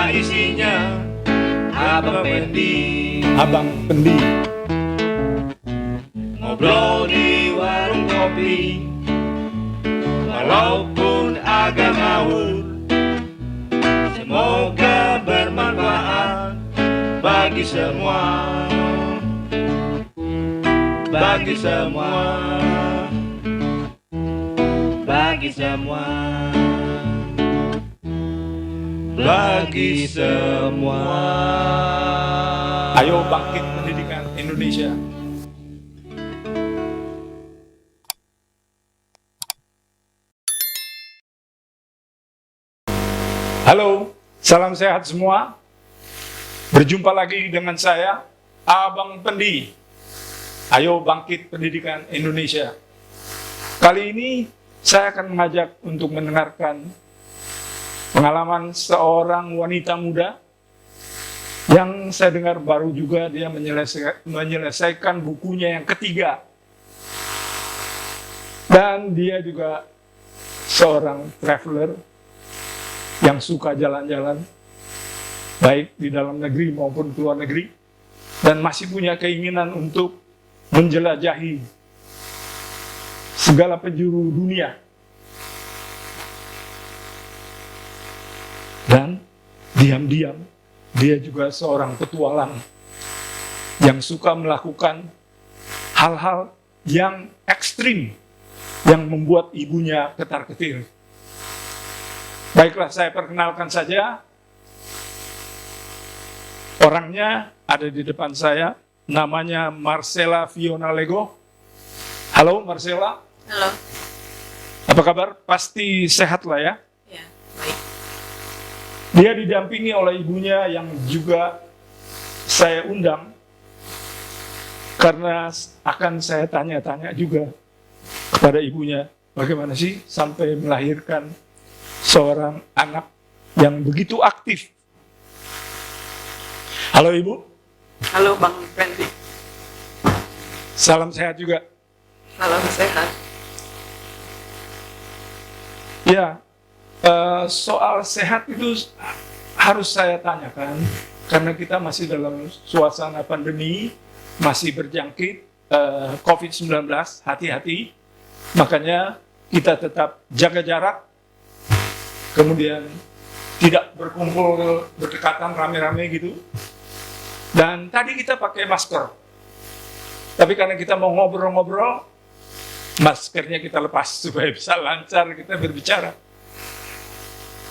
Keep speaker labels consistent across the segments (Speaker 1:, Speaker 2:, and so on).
Speaker 1: apa isinya? Abang Pendi.
Speaker 2: Abang Pendi.
Speaker 1: Ngobrol di warung kopi, walaupun agak ngawur, semoga bermanfaat bagi semua. Bagi semua. Bagi semua. Bagi semua.
Speaker 2: Ayo bangkit pendidikan Indonesia. Halo, salam sehat semua. Berjumpa lagi dengan saya, Abang Pendi. Ayo bangkit pendidikan Indonesia. Kali ini saya akan mengajak untuk mendengarkan pengalaman seorang wanita muda yang saya dengar baru juga dia menyelesaikan bukunya yang ketiga. Dan dia juga seorang traveler yang suka jalan-jalan, baik di dalam negeri maupun di luar negeri, dan masih punya keinginan untuk menjelajahi segala penjuru dunia. Dan diam-diam dia juga seorang petualang yang suka melakukan hal-hal yang ekstrim yang membuat ibunya ketar-ketir. Baiklah, saya perkenalkan saja. Orangnya ada di depan saya, namanya Marcella Fiona Lego. Halo Marcella.
Speaker 3: Halo.
Speaker 2: Apa kabar? Pasti sehat lah ya?
Speaker 3: Ya, baik.
Speaker 2: Dia didampingi oleh ibunya yang juga saya undang karena akan saya tanya-tanya juga kepada ibunya, bagaimana sih sampai melahirkan seorang anak yang begitu aktif. Halo Ibu.
Speaker 3: Halo Bang Pendi.
Speaker 2: Salam sehat juga.
Speaker 3: Salam sehat.
Speaker 2: Ya, soal sehat itu harus saya tanyakan karena kita masih dalam suasana pandemi, masih berjangkit COVID-19, hati-hati. Makanya kita tetap jaga jarak, kemudian tidak berkumpul berdekatan rame-rame gitu. Dan tadi kita pakai masker, tapi karena kita mau ngobrol-ngobrol, maskernya kita lepas supaya bisa lancar kita berbicara.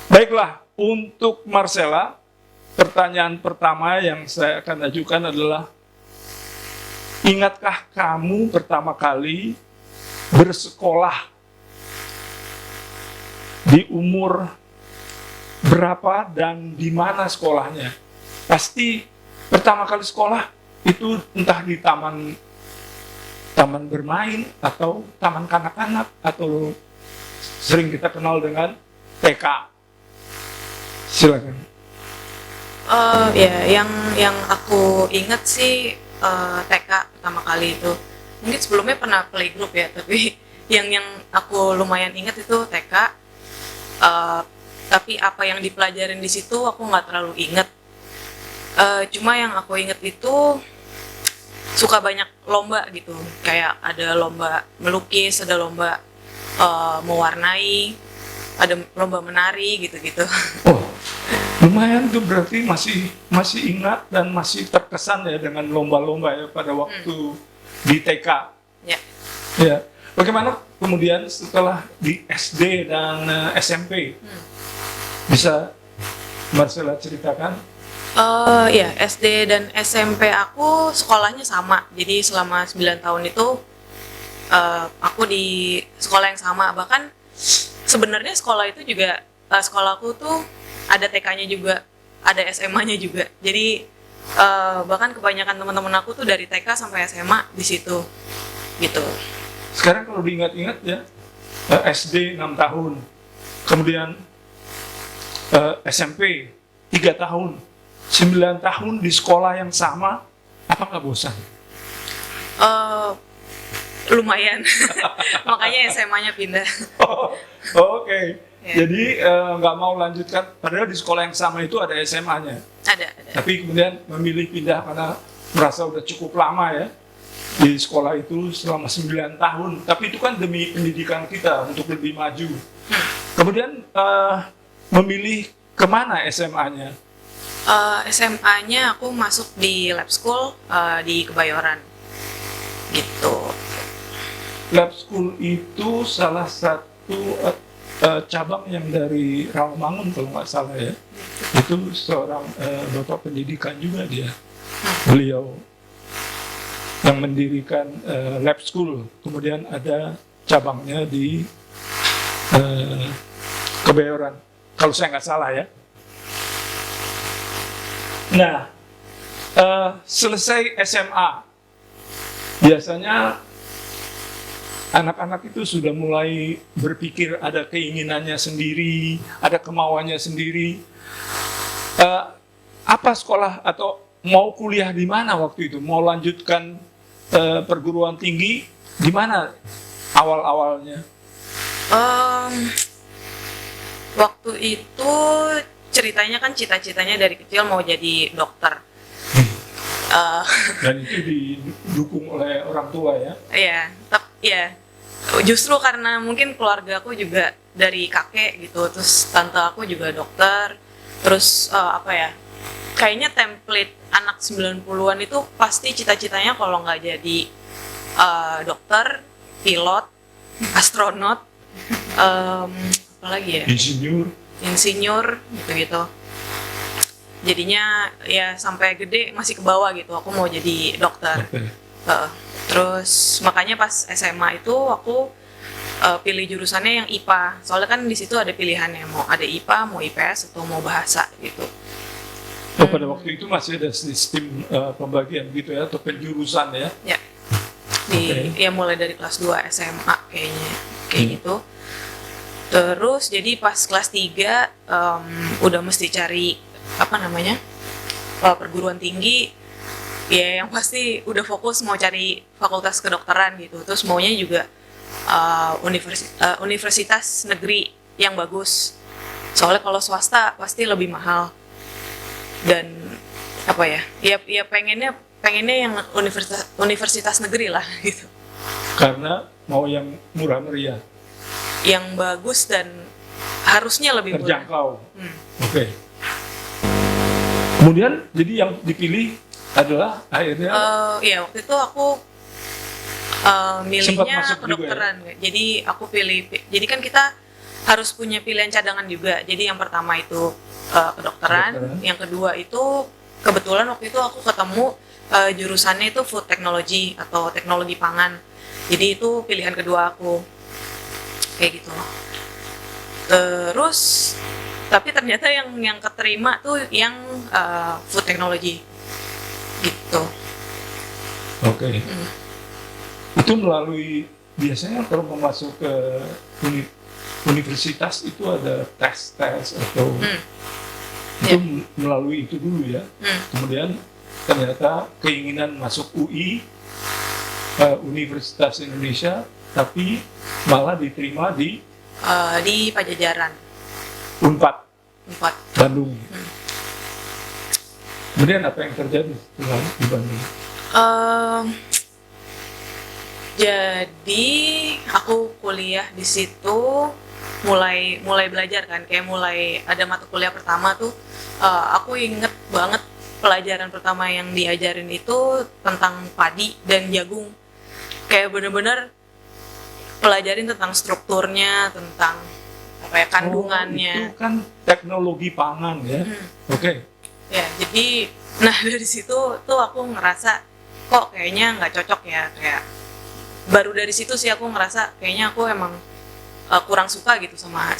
Speaker 2: Baiklah, untuk Marcella, pertanyaan pertama yang saya akan ajukan adalah, ingatkah kamu pertama kali bersekolah di umur berapa dan di mana sekolahnya? Pasti pertama kali sekolah itu entah di taman bermain atau taman kanak-kanak atau sering kita kenal dengan TK. Silakan.
Speaker 3: Ya, yang aku ingat sih TK pertama kali itu. Mungkin sebelumnya pernah playgroup ya, tapi yang aku lumayan ingat itu TK. Tapi apa yang dipelajarin di situ aku nggak terlalu ingat. Cuma yang aku ingat itu suka banyak lomba gitu, kayak ada lomba melukis, ada lomba mewarnai, ada lomba menari gitu-gitu.
Speaker 2: Oh, lumayan tuh, berarti masih ingat dan masih terkesan ya dengan lomba-lomba ya pada waktu di TK.
Speaker 3: Ya.
Speaker 2: Ya. Bagaimana kemudian setelah di SD dan SMP? Bisa Marcella ceritakan?
Speaker 3: Ya, SD dan SMP aku sekolahnya sama. Jadi selama 9 tahun itu aku di sekolah yang sama. Bahkan sebenarnya sekolah itu juga, sekolahku tuh ada TK-nya juga, ada SMA-nya juga. Jadi bahkan kebanyakan teman-teman aku tuh dari TK sampai SMA di situ. Gitu.
Speaker 2: Sekarang kalau diingat-ingat ya, SD 6 tahun, kemudian SMP 3 tahun, 9 tahun di sekolah yang sama, apakah bosan?
Speaker 3: Lumayan. Makanya SMA-nya pindah.
Speaker 2: Oke.
Speaker 3: Ya.
Speaker 2: Jadi nggak mau lanjutkan, padahal di sekolah yang sama itu ada SMA-nya.
Speaker 3: Ada.
Speaker 2: Tapi kemudian memilih pindah karena merasa udah cukup lama ya di sekolah itu selama 9 tahun. Tapi itu kan demi pendidikan kita untuk lebih maju. Kemudian memilih kemana SMA-nya?
Speaker 3: SMA-nya aku masuk di lab school di Kebayoran gitu.
Speaker 2: Lab school itu salah satu cabang yang dari Rawamangun kalau nggak salah ya. Itu seorang bapak pendidikan juga dia. Beliau yang mendirikan lab school. Kemudian ada cabangnya di Kebayoran. Kalau saya nggak salah ya. Nah, selesai SMA, biasanya anak-anak itu sudah mulai berpikir ada keinginannya sendiri, ada kemauannya sendiri. Apa sekolah atau mau kuliah di mana waktu itu? Mau lanjutkan perguruan tinggi di mana awal-awalnya?
Speaker 3: Waktu itu ceritanya kan cita-citanya dari kecil mau jadi dokter.
Speaker 2: Dan itu didukung oleh orang tua ya?
Speaker 3: Iya. Justru karena mungkin keluarga aku juga dari kakek gitu, terus tante aku juga dokter, terus kayaknya template anak 90-an itu pasti cita-citanya kalau nggak jadi dokter, pilot, astronot, apa lagi ya? Insinyur gitu-gitu. Jadinya ya sampai gede masih ke bawah gitu, aku mau jadi dokter. Terus makanya pas SMA itu aku pilih jurusannya yang IPA. Soalnya kan di situ ada pilihannya, mau ada IPA, mau IPS atau mau bahasa gitu.
Speaker 2: Pada waktu itu masih ada sistem pembagian gitu ya, atau penjurusan ya?
Speaker 3: Ya. Ya mulai dari kelas 2 SMA kayaknya kayak gitu. Terus jadi pas kelas 3 udah mesti cari perguruan tinggi, ya yang pasti udah fokus mau cari fakultas kedokteran gitu. Terus maunya juga universitas negeri yang bagus. Soalnya kalau swasta pasti lebih mahal. Dan ya pengennya yang universitas negeri lah gitu.
Speaker 2: Karena mau yang murah meriah.
Speaker 3: Yang bagus dan harusnya lebih murah.
Speaker 2: Terjangkau. Oke. Kemudian jadi yang dipilih adalah akhirnya
Speaker 3: waktu itu aku milihnya kedokteran ya? Jadi aku pilih, jadi kan kita harus punya pilihan cadangan juga. Jadi yang pertama itu kedokteran, yang kedua itu kebetulan waktu itu aku ketemu jurusannya itu food technology atau teknologi pangan. Jadi itu pilihan kedua aku. Kayak gitu. Terus tapi ternyata yang keterima tuh yang food technology gitu.
Speaker 2: Oke. Itu melalui, biasanya kalau mau masuk ke universitas itu ada tes atau itu melalui itu dulu ya. Kemudian ternyata keinginan masuk UI, Universitas Indonesia, tapi malah diterima di
Speaker 3: Pajajaran.
Speaker 2: Unpad. Bandung. Kemudian apa yang terjadi setelah di Bandung?
Speaker 3: Jadi aku kuliah di situ, mulai belajar kan, kayak mulai ada mata kuliah pertama tuh, aku inget banget pelajaran pertama yang diajarin itu tentang padi dan jagung. Kayak bener-bener pelajarin tentang strukturnya, tentang kandungannya.
Speaker 2: Itu kan teknologi pangan ya. Oke.
Speaker 3: Ya, jadi dari situ tuh aku ngerasa kok kayaknya nggak cocok ya, kayak baru dari situ sih aku ngerasa kayaknya aku emang kurang suka gitu sama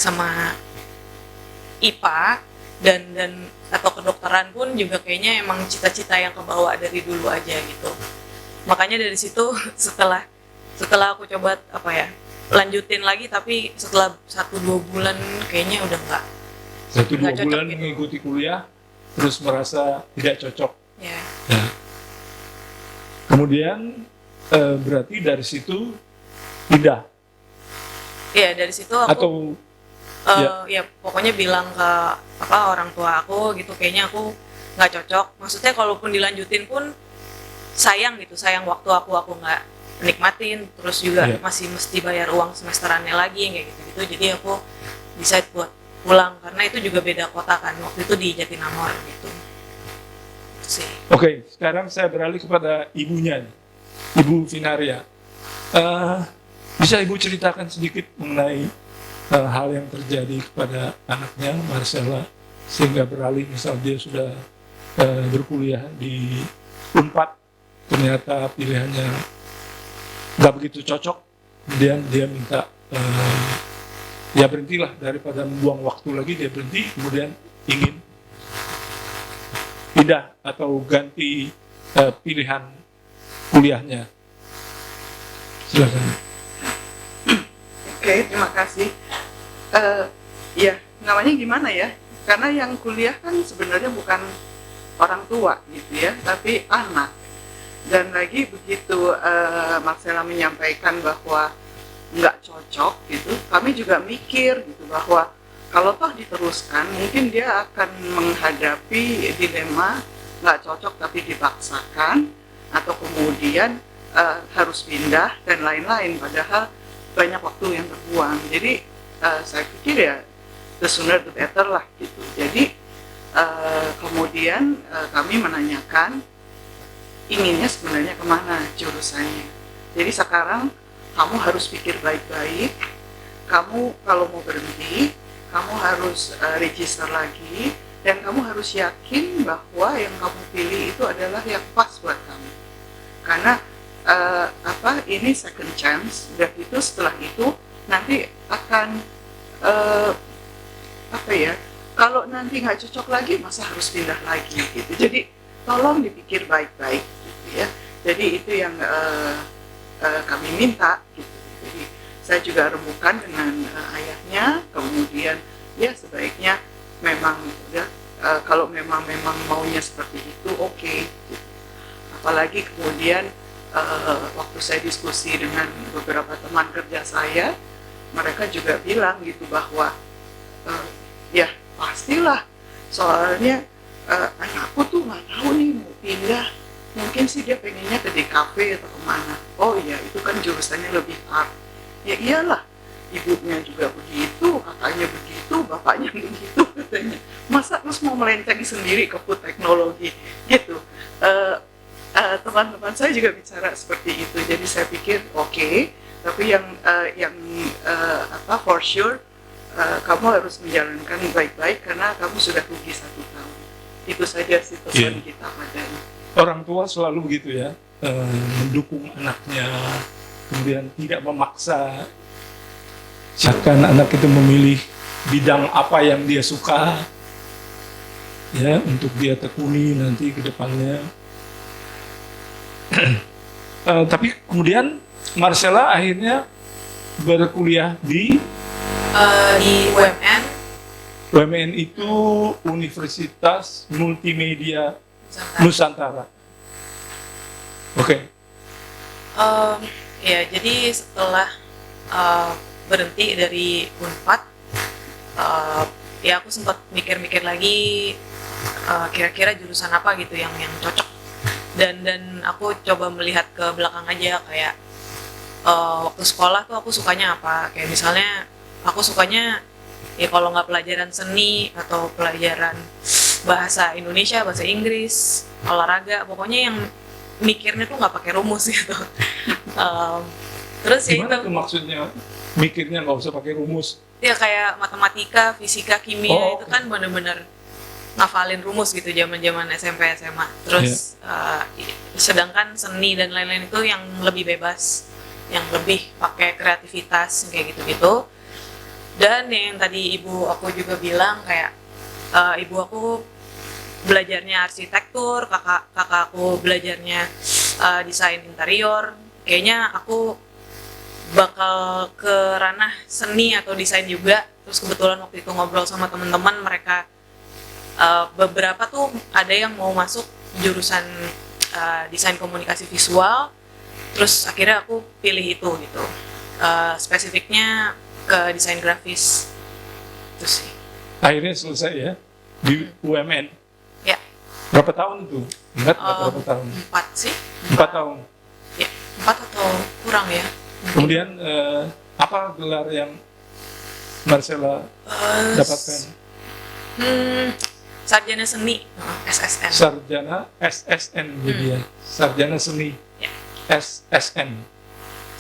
Speaker 3: IPA dan atau kedokteran pun juga kayaknya emang cita-cita yang kebawa dari dulu aja gitu. Makanya dari situ setelah aku coba lanjutin lagi, tapi setelah 1-2 bulan kayaknya udah nggak
Speaker 2: 1-2 bulan gitu. Mengikuti kuliah terus merasa tidak cocok.
Speaker 3: Ya.
Speaker 2: Kemudian berarti dari situ pindah.
Speaker 3: Iya, dari situ aku
Speaker 2: atau
Speaker 3: Ya pokoknya bilang ke orang tua aku gitu, kayaknya aku nggak cocok. Maksudnya kalaupun dilanjutin pun sayang gitu, sayang waktu aku nggak nikmatin, terus juga masih mesti bayar uang semesterannya lagi kayak gitu. Jadi aku decide buat pulang karena itu juga beda kota kan, waktu itu di Jatinangor gitu. Sih.
Speaker 2: Oke, sekarang saya beralih kepada ibunya, Ibu Vinaria. Bisa Ibu ceritakan sedikit mengenai hal yang terjadi kepada anaknya Marcella sehingga beralih, misal dia sudah berkuliah di Unpad, ternyata pilihannya nggak begitu cocok, kemudian dia minta ya berhentilah, daripada membuang waktu lagi dia berhenti, kemudian ingin pindah atau ganti pilihan kuliahnya. Silakan.
Speaker 4: Oke, terima kasih. Ya, namanya gimana ya? Karena yang kuliah kan sebenarnya bukan orang tua gitu ya, tapi anak. Dan lagi begitu Marcella menyampaikan bahwa nggak cocok gitu, kami juga mikir gitu bahwa kalau toh diteruskan, mungkin dia akan menghadapi dilema nggak cocok tapi dipaksakan, atau kemudian harus pindah dan lain-lain. Padahal banyak waktu yang terbuang. Jadi saya pikir ya the sooner the better lah gitu. Jadi kemudian kami menanyakan inginnya sebenarnya kemana jurusannya. Jadi sekarang kamu harus pikir baik-baik. Kamu kalau mau berhenti, kamu harus register lagi, dan kamu harus yakin bahwa yang kamu pilih itu adalah yang pas buat kamu. Karena ini second chance. Udah gitu setelah itu nanti akan kalau nanti nggak cocok lagi, masa harus pindah lagi gitu. Jadi tolong dipikir baik-baik gitu ya. Jadi itu yang kami minta gitu. Jadi saya juga rembukan dengan ayahnya, kemudian ya sebaiknya memang ya, kalau memang maunya seperti itu oke. Gitu. Apalagi kemudian waktu saya diskusi dengan beberapa teman kerja saya, mereka juga bilang gitu bahwa ya pastilah, soalnya anakku tuh nggak tahu nih mau pindah, mungkin sih dia pengennya ke DKV atau kemana. Oh iya, itu kan jurusannya lebih hard. Ya iyalah, ibunya juga begitu, kakaknya begitu, bapaknya begitu katanya. Masa terus mau melenceng sendiri ke food teknologi gitu. Teman-teman saya juga bicara seperti itu. Jadi saya pikir oke, tapi yang for sure kamu harus menjalankan baik-baik karena kamu sudah rugi 1 tahun. Itu saja sih pesan kita padanya.
Speaker 2: Orang tua selalu begitu ya, mendukung anaknya, kemudian tidak memaksa. Silakan anak itu memilih bidang apa yang dia suka, ya, untuk dia tekuni nanti ke depannya. Tapi kemudian Marcella akhirnya berkuliah di
Speaker 3: UMN.
Speaker 2: UMN itu Universitas Multimedia Nusantara. Oke.
Speaker 3: Ya, jadi setelah berhenti dari Unpad, ya aku sempat mikir-mikir lagi kira-kira jurusan apa gitu yang cocok. Dan aku coba melihat ke belakang aja, kayak waktu sekolah tuh aku sukanya apa. Kayak misalnya aku sukanya ya kalau nggak pelajaran seni atau pelajaran bahasa Indonesia, bahasa Inggris, olahraga, pokoknya yang mikirnya tuh nggak pakai rumus gitu. Terus
Speaker 2: gimana tuh maksudnya mikirnya nggak usah pakai rumus?
Speaker 3: Ya kayak matematika, fisika, kimia itu kan bener-bener ngafalin rumus gitu zaman-zaman SMP SMA. Terus sedangkan seni dan lain-lain itu yang lebih bebas, yang lebih pakai kreativitas kayak gitu-gitu. Dan yang tadi ibu aku juga bilang kayak ibu aku belajarnya arsitektur, kakak aku belajarnya desain interior. Kayaknya aku bakal ke ranah seni atau desain juga. Terus kebetulan waktu itu ngobrol sama teman-teman, mereka beberapa tuh ada yang mau masuk jurusan desain komunikasi visual. Terus akhirnya aku pilih itu gitu. Spesifiknya ke desain grafis. itu sih.
Speaker 2: Akhirnya selesai ya di UMN.
Speaker 3: Ya.
Speaker 2: Berapa tahun tuh? Ingat nggak berapa tahun?
Speaker 3: 4 sih.
Speaker 2: 4 tahun.
Speaker 3: Ya, 4 atau kurang ya.
Speaker 2: Kemudian apa gelar yang Marcella dapatkan?
Speaker 3: Sarjana seni, SSN.
Speaker 2: Sarjana SSN jadi ya. Sarjana seni
Speaker 3: Ya.
Speaker 2: SSN.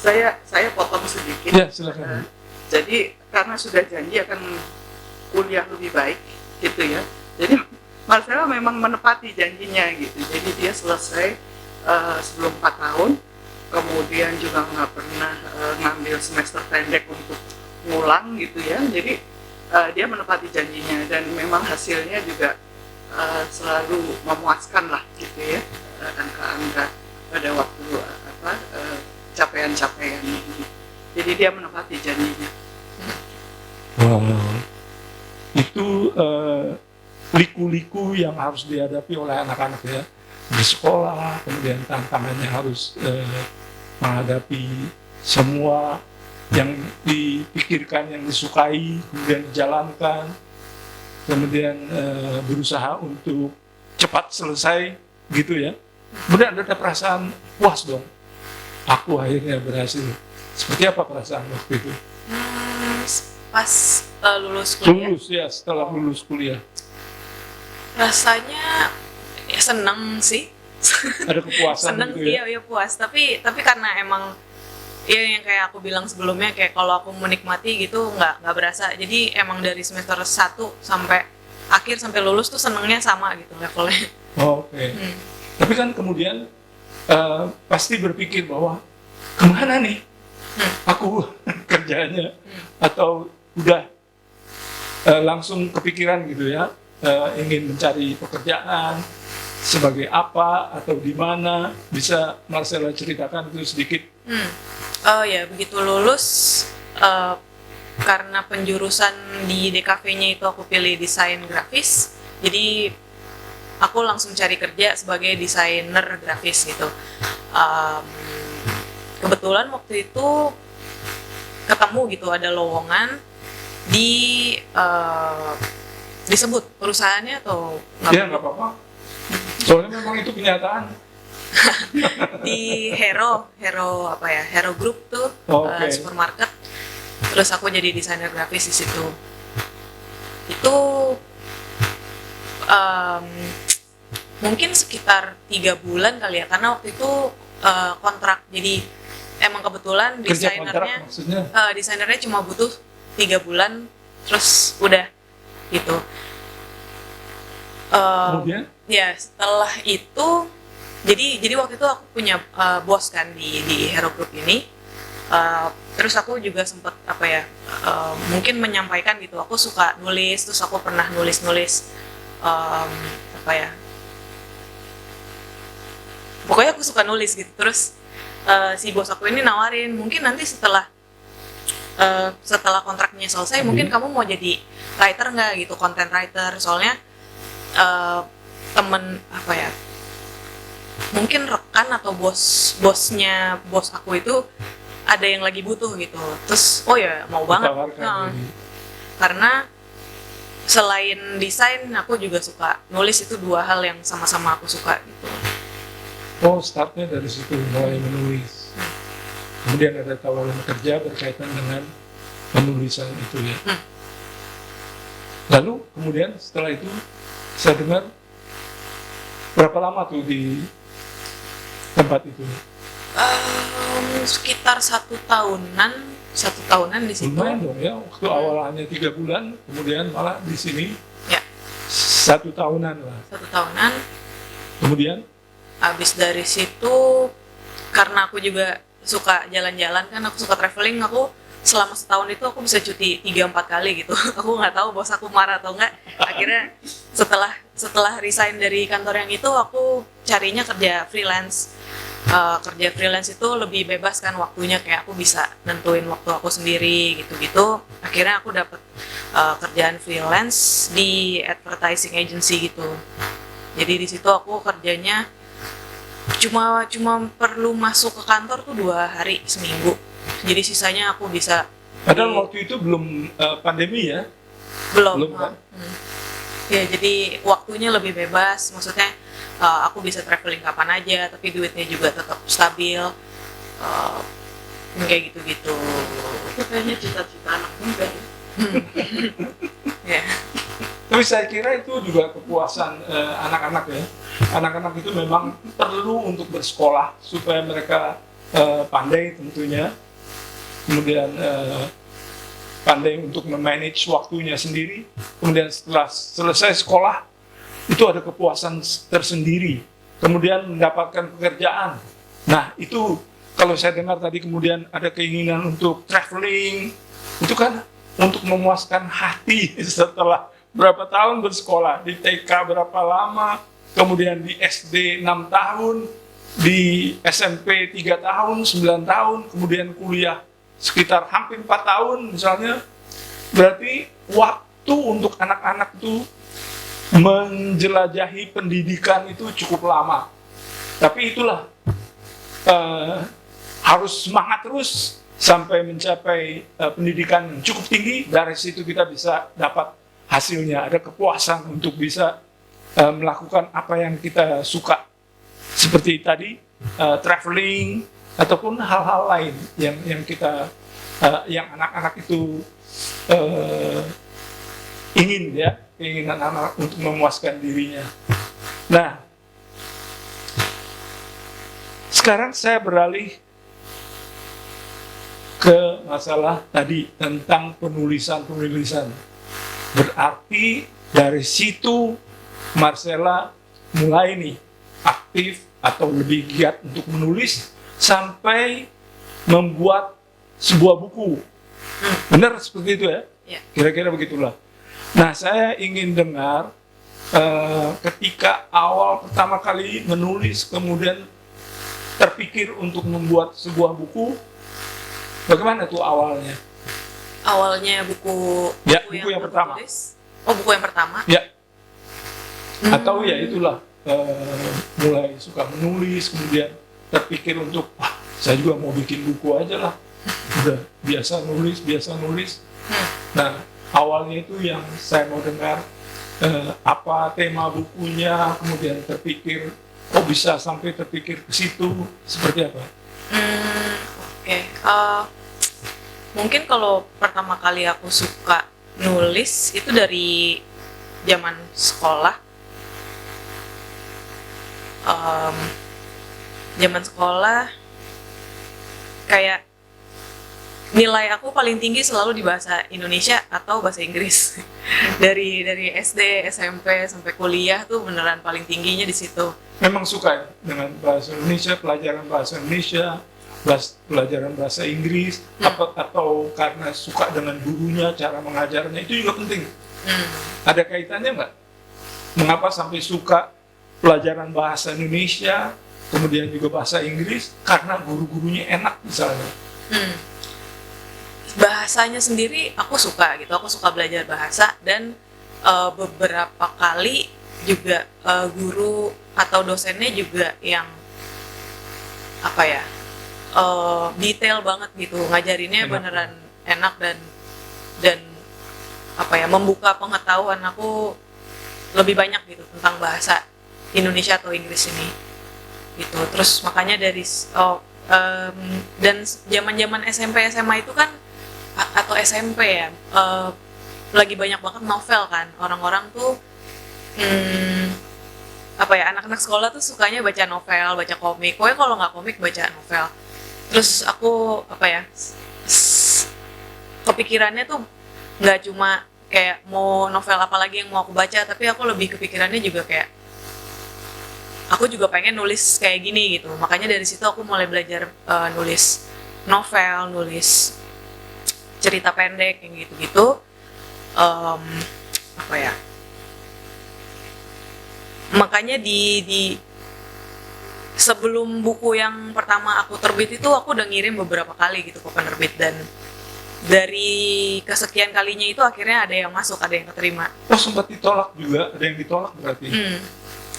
Speaker 4: Saya potong sedikit.
Speaker 2: Ya, silakan.
Speaker 4: Jadi karena sudah janji akan kuliah lebih baik gitu ya. Jadi Marcella memang menepati janjinya gitu. Jadi dia selesai sebelum 4 tahun. Kemudian juga nggak pernah ngambil semester pendek untuk ngulang gitu ya. Jadi dia menepati janjinya dan memang hasilnya juga selalu memuaskan lah gitu ya, angka-angka pada waktu capaian-capaian ini. Jadi dia menepati janjinya.
Speaker 2: Wow. Itu liku-liku yang harus dihadapi oleh anak-anak ya di sekolah, kemudian tantangannya harus menghadapi semua yang dipikirkan, yang disukai, kemudian dijalankan, kemudian berusaha untuk cepat selesai gitu ya. Kemudian ada perasaan puas dong, aku akhirnya berhasil. Seperti apa perasaan waktu itu?
Speaker 3: Pas lulus kuliah,
Speaker 2: Lulus ya, setelah lulus kuliah.
Speaker 3: rasanya ya seneng sih.
Speaker 2: Ada kepuasan
Speaker 3: Seneng,
Speaker 2: gitu ya?
Speaker 3: iya puas. Tapi karena emang ya yang kayak aku bilang sebelumnya, kayak kalau aku menikmati gitu nggak berasa. Jadi emang dari semester 1 sampai akhir sampai lulus tuh senengnya sama gitu levelnya.
Speaker 2: Oh, oke. Tapi kan kemudian pasti berpikir bahwa kemana nih aku kerjanya, atau udah langsung kepikiran gitu ya, ingin mencari pekerjaan sebagai apa atau di mana. Bisa Marcella ceritakan itu sedikit?
Speaker 3: Oh ya, begitu lulus karena penjurusan di DKV-nya itu aku pilih desain grafis, jadi aku langsung cari kerja sebagai desainer grafis gitu. Kebetulan waktu itu ketemu gitu, ada lowongan di disebut perusahaannya atau
Speaker 2: Ya nggak apa-apa, soalnya memang itu kenyataan.
Speaker 3: di Hero apa ya, Hero Group tuh,
Speaker 2: Oke.
Speaker 3: supermarket. Terus aku jadi desainer grafis di situ. Itu mungkin sekitar 3 bulan kali ya, karena waktu itu kontrak. Jadi emang kebetulan
Speaker 2: Kerja kontrak
Speaker 3: desainernya
Speaker 2: maksudnya?
Speaker 3: desainernya cuma butuh 3 bulan, terus udah gitu.
Speaker 2: Kemudian?
Speaker 3: Ya setelah itu, jadi waktu itu aku punya bos kan di Hero Group ini. Terus aku juga sempat mungkin menyampaikan gitu, aku suka nulis, terus aku pernah nulis pokoknya aku suka nulis gitu. Terus si bos aku ini nawarin, mungkin nanti setelah kontraknya selesai, mungkin kamu mau jadi writer nggak gitu, content writer. Soalnya mungkin rekan atau bosnya bos aku itu ada yang lagi butuh gitu. Terus oh ya mau banget. Karena selain desain, aku juga suka nulis. Itu 2 hal yang sama-sama aku suka gitu.
Speaker 2: Oh, startnya dari situ, mulai menulis. Kemudian ada tawaran kerja berkaitan dengan penulisan itu ya. Lalu kemudian setelah itu saya dengar berapa lama tuh di tempat itu?
Speaker 3: Sekitar 1 tahunan di situ.
Speaker 2: Lumayan dong ya, waktu awal hanya 3 bulan, kemudian malah di sini
Speaker 3: Ya,
Speaker 2: 1 tahunan lah.
Speaker 3: 1 tahunan.
Speaker 2: Kemudian
Speaker 3: Habis dari situ, karena aku juga suka jalan-jalan kan, aku suka traveling, aku selama setahun itu aku bisa cuti 3-4 kali gitu. Aku nggak tahu bos aku marah atau enggak. Akhirnya setelah resign dari kantor yang itu, aku carinya kerja freelance. Kerja freelance itu lebih bebas kan waktunya, kayak aku bisa nentuin waktu aku sendiri gitu-gitu. Akhirnya aku dapet kerjaan freelance di advertising agency gitu. Jadi di situ aku kerjanya cuma perlu masuk ke kantor tuh 2 hari seminggu. Jadi sisanya aku bisa.
Speaker 2: padahal waktu itu belum pandemi ya.
Speaker 3: Belum.
Speaker 2: Belum, kan?
Speaker 3: Ya, jadi waktunya lebih bebas. Maksudnya aku bisa traveling kapan aja, tapi duitnya juga tetap stabil. Kayak gitu-gitu.
Speaker 4: Itu kayaknya cita-cita anak muda ya.
Speaker 3: Ya.
Speaker 2: Tapi saya kira itu juga kepuasan anak-anak ya. Anak-anak itu memang perlu untuk bersekolah supaya mereka pandai tentunya. Kemudian pandai untuk memanage waktunya sendiri. Kemudian setelah selesai sekolah, itu ada kepuasan tersendiri. Kemudian mendapatkan pekerjaan. Nah, itu kalau saya dengar tadi kemudian ada keinginan untuk traveling, itu kan untuk memuaskan hati setelah berapa tahun bersekolah. Di TK berapa lama, kemudian di SD 6 tahun, di SMP 3 tahun, 9 tahun, kemudian kuliah sekitar hampir 4 tahun misalnya. Berarti waktu untuk anak-anak itu menjelajahi pendidikan itu cukup lama. Tapi itulah harus semangat terus sampai mencapai pendidikan yang cukup tinggi. Dari situ kita bisa dapat hasilnya, ada kepuasan untuk bisa melakukan apa yang kita suka, seperti tadi traveling ataupun hal-hal lain yang kita yang anak-anak itu ingin, ya, keinginan anak untuk memuaskan dirinya. Nah, sekarang saya beralih ke masalah tadi tentang penulisan. Berarti dari situ Marcella mulai nih aktif atau lebih giat untuk menulis sampai membuat sebuah buku. Benar seperti itu ya?
Speaker 3: Ya.
Speaker 2: Kira-kira begitulah. Nah, saya ingin dengar ketika awal pertama kali menulis, kemudian terpikir untuk membuat sebuah buku, bagaimana tuh awalnya?
Speaker 3: Awalnya buku
Speaker 2: Buku yang
Speaker 3: belum
Speaker 2: pertama.
Speaker 3: tulis. Oh, buku yang pertama.
Speaker 2: Ya. Atau ya itulah, mulai suka menulis, kemudian terpikir untuk, saya juga mau bikin buku aja lah. Udah biasa nulis. Nah, awalnya itu yang saya mau dengar, apa tema bukunya, kemudian terpikir, bisa sampai terpikir ke situ, seperti apa?
Speaker 3: Oke. Mungkin kalau pertama kali aku suka nulis itu dari zaman sekolah. Zaman sekolah kayak nilai aku paling tinggi selalu di bahasa Indonesia atau bahasa Inggris. dari SD, SMP sampai kuliah tuh beneran paling tingginya di situ.
Speaker 2: Memang suka ya dengan bahasa Indonesia, pelajaran bahasa Indonesia, pelajaran bahasa Inggris, atau karena suka dengan gurunya, cara mengajarnya, itu juga penting. Ada kaitannya nggak? Mengapa sampai suka pelajaran bahasa Indonesia, kemudian juga bahasa Inggris? Karena guru-gurunya enak misalnya.
Speaker 3: Bahasanya sendiri aku suka gitu, aku suka belajar bahasa, dan beberapa kali juga guru atau dosennya juga yang detail banget gitu, ngajarinnya beneran enak dan membuka pengetahuan aku lebih banyak gitu tentang bahasa Indonesia atau Inggris ini gitu. Terus makanya dan zaman SMP SMA itu kan, atau SMP ya, lagi banyak banget novel kan, orang-orang tuh anak-anak sekolah tuh sukanya baca novel, baca komik. Pokoknya kalau nggak komik baca novel. Terus aku kepikirannya tuh nggak cuma kayak mau novel apa lagi yang mau aku baca, tapi aku lebih kepikirannya juga kayak aku juga pengen nulis kayak gini gitu. Makanya dari situ aku mulai belajar nulis novel, nulis cerita pendek yang gitu-gitu. Makanya di sebelum buku yang pertama aku terbit itu aku udah ngirim beberapa kali gitu ke penerbit, dan dari kesekian kalinya itu akhirnya ada yang masuk, ada yang keterima.
Speaker 2: Oh, sempat ditolak juga, ada yang ditolak berarti?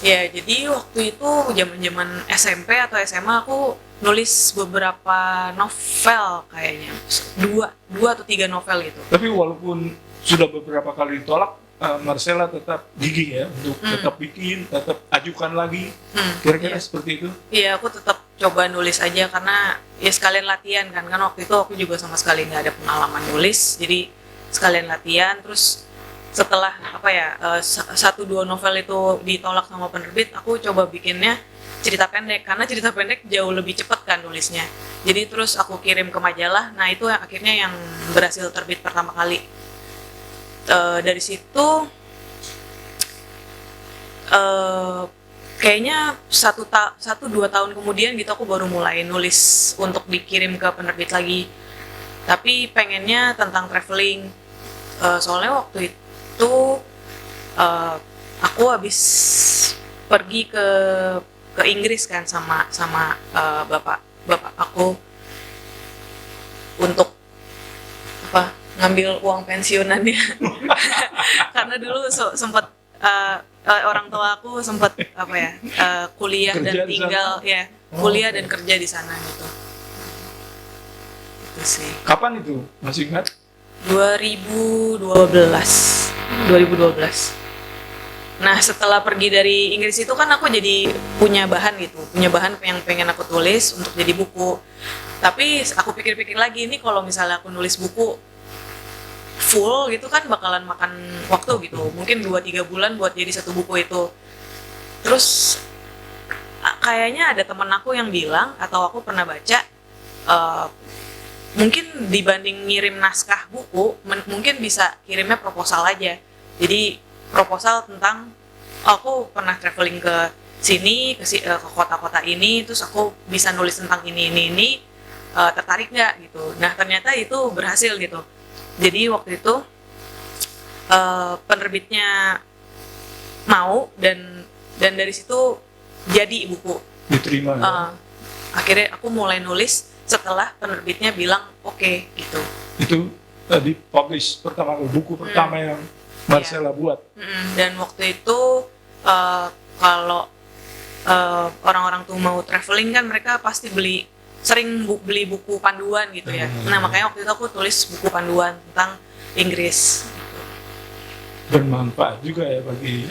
Speaker 3: Ya, jadi waktu itu zaman SMP atau SMA aku nulis beberapa novel kayaknya, dua atau tiga novel gitu.
Speaker 2: Tapi walaupun sudah beberapa kali ditolak, Marcella tetap gigih ya untuk tetap bikin, tetap ajukan lagi. Kira-kira
Speaker 3: Iya.
Speaker 2: seperti itu.
Speaker 3: Iya, aku tetap coba nulis aja karena ya sekalian latihan kan waktu itu aku juga sama sekali nggak ada pengalaman nulis, jadi sekalian latihan. Terus setelah satu dua novel itu ditolak sama penerbit, aku coba bikinnya cerita pendek karena cerita pendek jauh lebih cepat kan nulisnya. Jadi terus aku kirim ke majalah, nah itu yang akhirnya yang berhasil terbit pertama kali. Dari situ kayaknya 1-2 tahun kemudian gitu aku baru mulai nulis untuk dikirim ke penerbit lagi, tapi pengennya tentang traveling. Soalnya waktu itu aku habis pergi ke Inggris kan sama bapak aku untuk ngambil uang pensiunannya. Karena dulu sempat orang tua aku sempat kuliah
Speaker 2: Kerja
Speaker 3: dan
Speaker 2: di
Speaker 3: tinggal
Speaker 2: sana?
Speaker 3: ya kuliah dan kerja di sana gitu. Itu sih.
Speaker 2: Kapan itu? Masih ingat?
Speaker 3: 2012. Nah, setelah pergi dari Inggris itu kan aku jadi punya bahan yang pengen aku tulis untuk jadi buku. Tapi aku pikir-pikir lagi, ini kalau misalnya aku nulis buku full gitu kan bakalan makan waktu gitu. Mungkin 2-3 bulan buat jadi satu buku itu. Terus kayaknya ada teman aku yang bilang, atau aku pernah baca, mungkin dibanding ngirim naskah buku, mungkin bisa kirimnya proposal aja. Jadi proposal tentang aku pernah traveling ke sini, ke kota-kota ini, terus aku bisa nulis tentang ini, tertarik nggak gitu. Nah ternyata itu berhasil gitu. Jadi waktu itu penerbitnya mau dan dari situ jadi buku.
Speaker 2: Diterima ya?
Speaker 3: Akhirnya aku mulai nulis setelah penerbitnya bilang oke gitu.
Speaker 2: Itu dipublish pertama kali, buku pertama yang Marcella buat.
Speaker 3: Dan waktu itu kalau orang-orang tuh mau traveling kan mereka pasti sering beli buku panduan gitu ya. Nah makanya waktu itu aku tulis buku panduan tentang Inggris.
Speaker 2: Bermanfaat juga ya bagi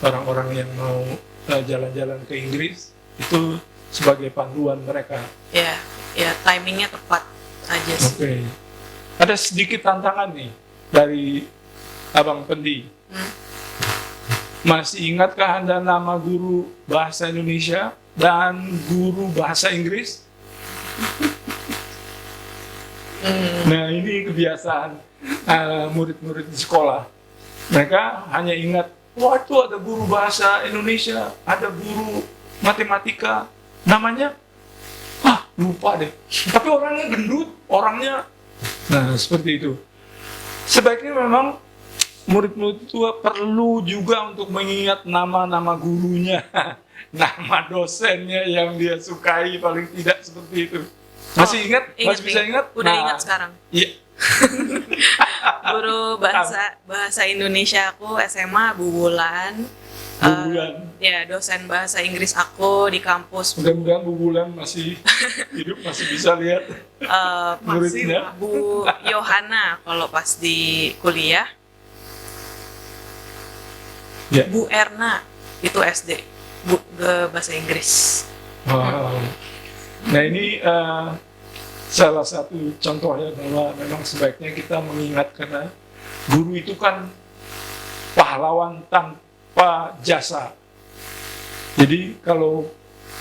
Speaker 2: orang-orang yang mau jalan-jalan ke Inggris, itu sebagai panduan mereka.
Speaker 3: Ya timingnya tepat aja sih.
Speaker 2: Oke. Ada sedikit tantangan nih dari Abang Pendi. Masih ingatkah Anda nama guru bahasa Indonesia dan guru bahasa Inggris? Nah ini kebiasaan murid-murid di sekolah. Mereka hanya ingat, wah itu ada guru bahasa Indonesia, ada guru matematika, namanya, lupa deh. Tapi orangnya gendut, nah seperti itu. Sebaiknya memang murid-murid itu perlu juga untuk mengingat nama-nama gurunya, nama dosennya yang dia sukai paling tidak seperti itu. Masih ingat? Masih bisa ingat?
Speaker 3: Udah ingat sekarang.
Speaker 2: Iya.
Speaker 3: Guru bahasa Indonesia aku SMA Bu Wulan. Ya, dosen bahasa Inggris aku di kampus.
Speaker 2: Mudah-mudahan Bu Wulan masih hidup, masih bisa lihat muridnya.
Speaker 3: Bu Yohana kalau pas di kuliah.
Speaker 2: Ya.
Speaker 3: Bu Erna itu SD, bahasa Inggris.
Speaker 2: Wow. Nah ini salah satu contohnya bahwa memang sebaiknya kita mengingat, karena guru itu kan pahlawan tanpa jasa. Jadi kalau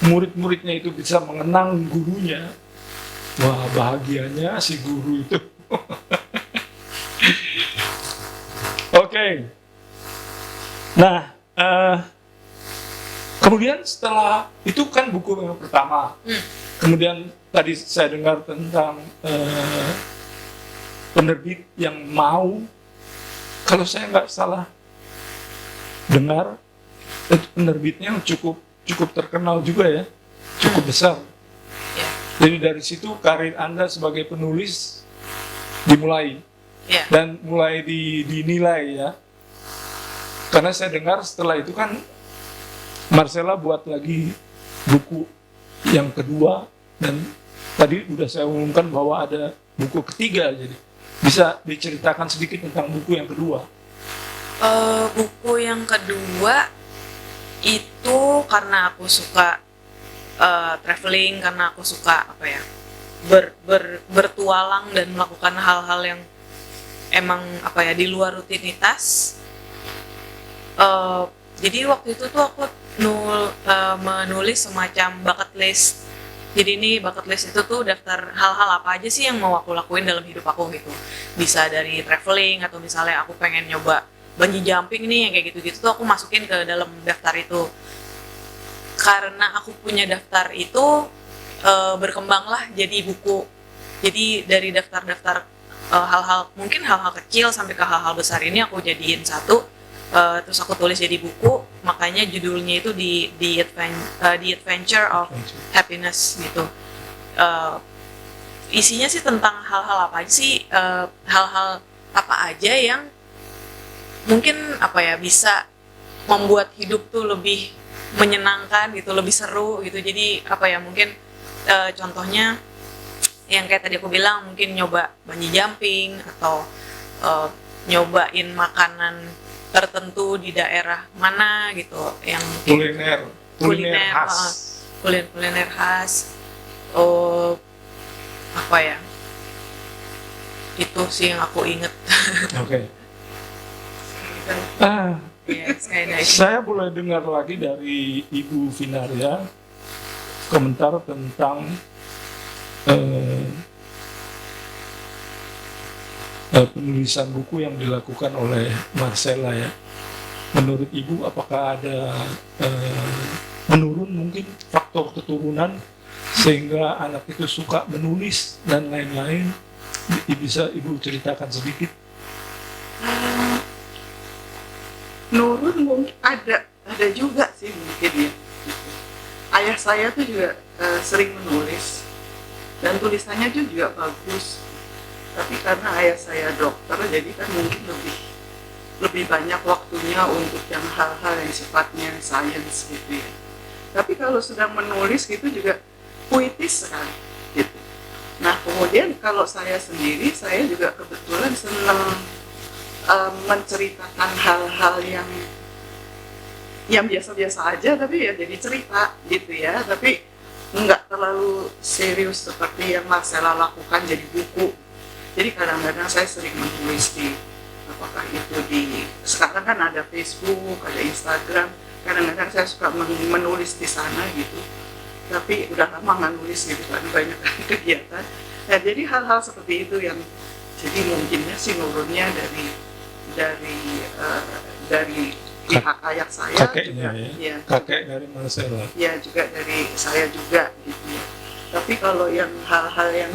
Speaker 2: murid-muridnya itu bisa mengenang gurunya, wah bahagianya si guru itu. Oke. Nah, kemudian setelah itu kan buku yang pertama. Kemudian tadi saya dengar tentang penerbit yang mau, kalau saya nggak salah dengar, itu penerbitnya cukup terkenal juga ya, cukup besar.
Speaker 3: Ya.
Speaker 2: Jadi dari situ karir Anda sebagai penulis dimulai.
Speaker 3: Ya.
Speaker 2: Dan mulai dinilai ya. Karena saya dengar setelah itu kan Marcella buat lagi buku yang kedua, dan tadi udah saya umumkan bahwa ada buku ketiga. Jadi Bisa diceritakan sedikit tentang buku yang kedua?
Speaker 3: Buku yang kedua itu karena aku suka traveling, karena aku suka apa ya, bertualang dan melakukan hal-hal yang emang apa ya di luar rutinitas. Jadi waktu itu tuh aku menulis semacam bucket list. Jadi ini bucket list itu tuh daftar hal-hal apa aja sih yang mau aku lakuin dalam hidup aku gitu. Bisa dari traveling atau misalnya aku pengen nyoba bungee jumping nih, yang kayak gitu-gitu tuh aku masukin ke dalam daftar itu. Karena aku punya daftar itu, berkembanglah jadi buku. Jadi dari daftar-daftar hal-hal, mungkin hal-hal kecil sampai ke hal-hal besar ini aku jadiin satu, terus aku tulis jadi buku. Makanya judulnya itu The Adventure of Happiness gitu. Isinya sih tentang hal-hal apa aja sih, hal-hal apa aja yang mungkin apa ya bisa membuat hidup tuh lebih menyenangkan gitu, lebih seru gitu. Jadi apa ya, mungkin contohnya yang kayak tadi aku bilang, mungkin nyoba bungee jumping atau nyobain makanan tertentu di daerah mana gitu, yang
Speaker 2: kuliner khas.
Speaker 3: kuliner khas. Apa ya, itu sih yang aku inget.
Speaker 2: Oke.
Speaker 3: Ya, skydiving.
Speaker 2: Saya boleh dengar lagi dari Ibu Vinaria komentar tentang penulisan buku yang dilakukan oleh Marcella ya. Menurut Ibu, apakah ada menurun mungkin faktor keturunan sehingga anak itu suka menulis dan lain-lain? Bisa Ibu ceritakan sedikit?
Speaker 4: Nurun mungkin ada juga sih mungkin ya. Ayah saya tuh juga sering menulis dan tulisannya tuh juga bagus. Tapi karena ayah saya dokter, jadi kan mungkin lebih banyak waktunya untuk yang hal-hal yang sifatnya sains gitu ya. Tapi kalau sedang menulis gitu juga puitis sekali gitu. Nah kemudian kalau saya sendiri, saya juga kebetulan senang menceritakan hal-hal yang biasa-biasa aja, tapi ya jadi cerita gitu ya. Tapi nggak terlalu serius seperti yang Marcella lakukan jadi buku. Jadi kadang-kadang saya sering menulis di, apakah itu di, sekarang kan ada Facebook, ada Instagram, kadang-kadang saya suka menulis di sana gitu. Tapi udah lama nggak nulis gitu kan, banyak kegiatan. Nah jadi hal-hal seperti itu yang, jadi mungkinnya sih nurunnya dari pihak ayah saya,
Speaker 2: kakeknya
Speaker 4: juga,
Speaker 2: ya, kakek dari Marcella.
Speaker 4: Ya juga dari saya juga gitu ya. Tapi kalau yang hal-hal yang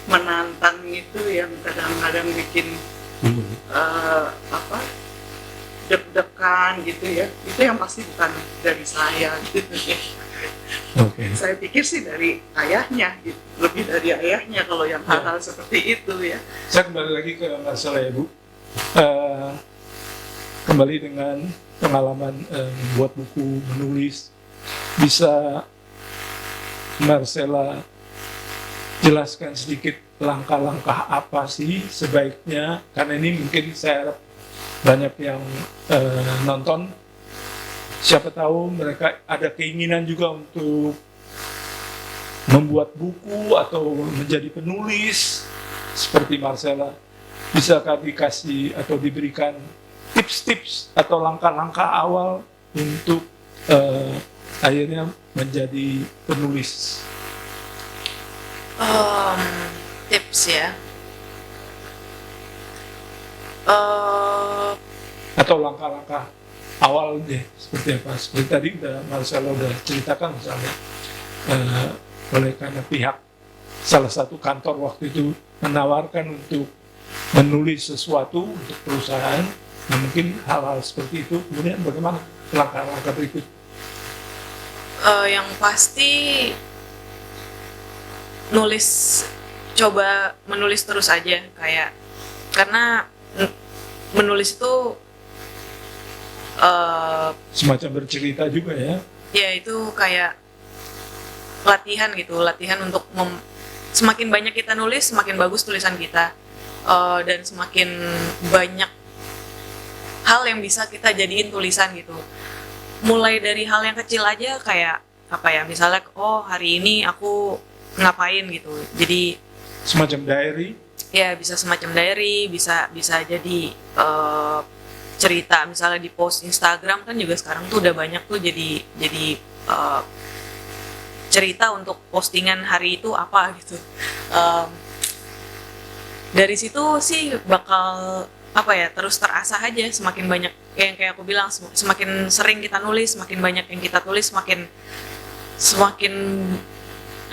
Speaker 4: menantang itu, yang kadang-kadang bikin deg-degan gitu ya, itu yang pasti bukan dari saya gitu ya.
Speaker 2: Okay.
Speaker 4: Saya pikir sih dari ayahnya gitu, lebih dari ayahnya kalau yang hal-hal seperti itu ya.
Speaker 2: Saya kembali lagi ke Marcella ya Bu. Kembali dengan pengalaman membuat buku, menulis, bisa Marcella jelaskan sedikit langkah-langkah apa sih sebaiknya, karena ini mungkin saya harap banyak yang nonton, siapa tahu mereka ada keinginan juga untuk membuat buku atau menjadi penulis seperti Marcella. Bisakah dikasih atau diberikan tips-tips atau langkah-langkah awal untuk akhirnya menjadi penulis?
Speaker 3: Tips ya.
Speaker 2: Atau langkah-langkah awal deh, seperti apa? Seperti tadi Marcella udah ceritakan misalnya, oleh karena pihak salah satu kantor waktu itu menawarkan untuk menulis sesuatu untuk perusahaan. Nah mungkin hal-hal seperti itu, kemudian bagaimana langkah-langkah berikut?
Speaker 3: Yang pasti coba menulis terus aja, kayak karena menulis itu
Speaker 2: semacam bercerita juga ya?
Speaker 3: Ya itu kayak latihan gitu, latihan untuk semakin banyak kita nulis, semakin bagus tulisan kita. dan semakin banyak hal yang bisa kita jadiin tulisan gitu. Mulai dari hal yang kecil aja kayak apa ya, misalnya oh hari ini aku ngapain gitu. Jadi
Speaker 2: Semacam diary.
Speaker 3: ya bisa semacam diary, bisa jadi cerita misalnya di post Instagram kan juga sekarang tuh udah banyak tuh jadi eh, cerita untuk postingan hari itu apa gitu. Em, dari situ sih bakal apa ya, terus terasah aja, semakin banyak yang kayak aku bilang, semakin sering kita nulis, semakin banyak yang kita tulis, semakin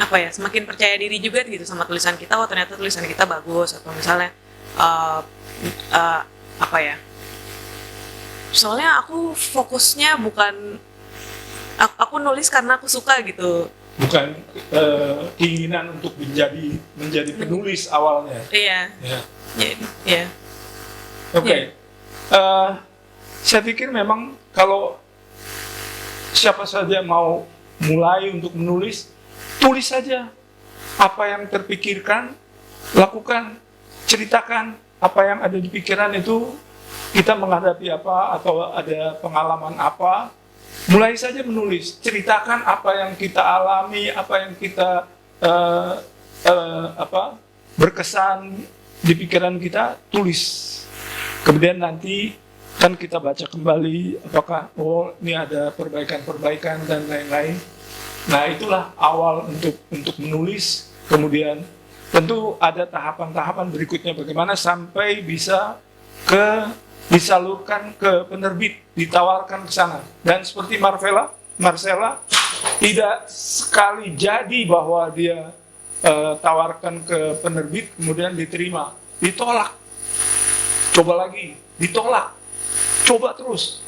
Speaker 3: apa ya, semakin percaya diri juga gitu sama tulisan kita. Oh ternyata tulisan kita bagus, atau misalnya eh, apa ya, soalnya aku fokusnya bukan aku nulis karena aku suka gitu.
Speaker 2: Bukan keinginan untuk menjadi penulis awalnya.
Speaker 3: Iya,
Speaker 2: Ya.
Speaker 3: iya.
Speaker 2: Oke. Saya pikir memang kalau siapa saja mau mulai untuk menulis, tulis saja apa yang terpikirkan, lakukan, ceritakan apa yang ada di pikiran itu, kita menghadapi apa atau ada pengalaman apa, mulai saja menulis, ceritakan apa yang kita alami, apa yang kita berkesan di pikiran kita, tulis. Kemudian nanti kan kita baca kembali apakah oh ini ada perbaikan-perbaikan dan lain-lain. Nah itulah awal untuk menulis. Kemudian tentu ada tahapan-tahapan berikutnya bagaimana sampai bisa disalurkan ke penerbit, ditawarkan ke sana. Dan seperti Marcella tidak sekali jadi bahwa dia tawarkan ke penerbit kemudian diterima, ditolak. Coba lagi, ditolak, coba terus.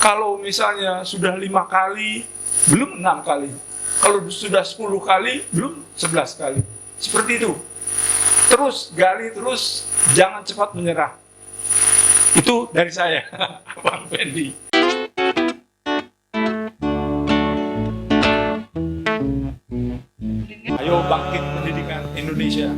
Speaker 2: Kalau misalnya sudah 5 kali, belum 6 kali. Kalau sudah 10 kali, belum 11 kali. Seperti itu. Terus, gali terus, jangan cepat menyerah. Itu dari saya, Bang Fendi. Ayo bangkit pendidikan Indonesia.